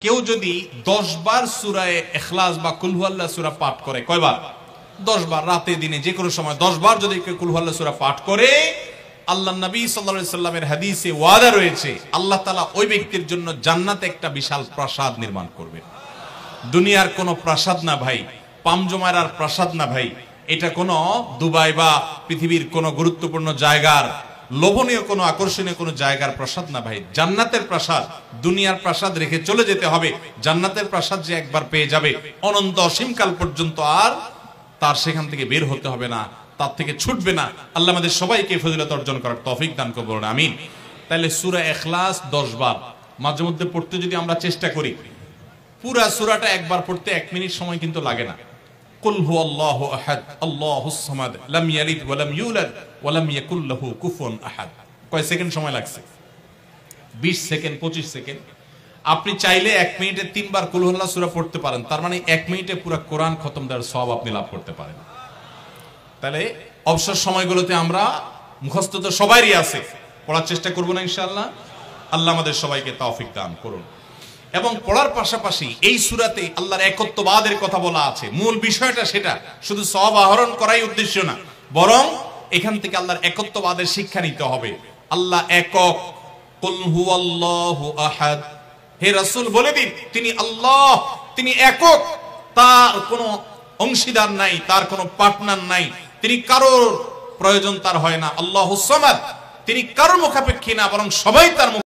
কেউ যদি 10 বার সূরা ইখলাস বা কুল হুয়াল্লাহ সূরা পাঠ করে, কয়বার? 10 বার, রাতে দিনে যে কোনো সময় 10 বার যদি কেউ কুল হুয়াল্লাহ সূরা পাঠ করে, আল্লাহর নবী সাল্লাল্লাহু আলাইহি সাল্লামের হাদিসে ওয়াদা রয়েছে আল্লাহ তাআলা ওই ব্যক্তির জন্য জান্নাতে একটা বিশাল প্রাসাদ নির্মাণ করবেন। দুনিয়ার কোনো প্রাসাদ না ভাই, পামজমারার প্রাসাদ না ভাই, এটা কোনো দুবাই বা পৃথিবীর কোনো গুরুত্বপূর্ণ জায়গার লোভনীয় কোনো আকর্ষণীয় কোনো জায়গার প্রাসাদ না ভাই, জান্নাতের প্রাসাদ। দুনিয়ার প্রাসাদ রেখে চলে যেতে হবে, জান্নাতের প্রাসাদ যে একবার পেয়ে যাবে অনন্ত অসীমকাল পর্যন্ত আর তার সেখান থেকে বের হতে হবে না, তার থেকে ছুটবে না। আল্লাহ আমাদের সবাইকে ফজিলত অর্জন করার তৌফিক দান করুন, আমিন। তাহলে সূরা ইখলাস 10 বার মাঝে মধ্যে পড়তে যদি আমরা চেষ্টা করি, পুরা সূরাটা একবার পড়তে 1 মিনিট সময় কিন্তু লাগে না। কুল হুয়াল্লাহু আহাদ আল্লাহুস সামাদ লাম ইয়ালিদ ওয়া লাম ইউলাদ ওয়া লাম ইয়াকুল লাহু কুফুয়ান আহাদ। কয় সেকেন্ড সময় লাগছে? 20 সেকেন্ড, 25 সেকেন্ড। আপনি চাইলে 1 মিনিটে 3 বার কুল হুয়াল্লাহ সূরা পড়তে পারেন, তার মানে 1 মিনিটে পুরো কোরআন খতম দেওয়ার সওয়াব আপনি লাভ করতে পারেন। তাহলে অবসর সময়গুলোতে আমরা মুখস্থ তো সবারই আছে, পড়ার চেষ্টা করব না ইনশাআল্লাহ। আল্লাহ আমাদের সবাইকে তৌফিক দান করুন। এবং পড়ার পাশাপাশি এই সূরাতে আল্লাহর একত্ববাদের কথা বলা আছে। মূল বিষয়টা সেটা, শুধু সওয়াব আহরণ করাই উদ্দেশ্য না, বরং এখান থেকে আল্লাহর একত্ববাদের শিক্ষা নিতে হবে। আল্লাহ একক, কুল হুয়াল্লাহু আহাদ। হে রাসূল বলে দিন তিনি আল্লাহ, তিনি একক, তার কোনো অংশীদার নাই, তার কোনো পার্টনার নাই, তিনি কারোর প্রয়োজন তার হয় না। আল্লাহুস সামাদ, তিনি কারোর মুখাপেক্ষী না, বরং সবাই তার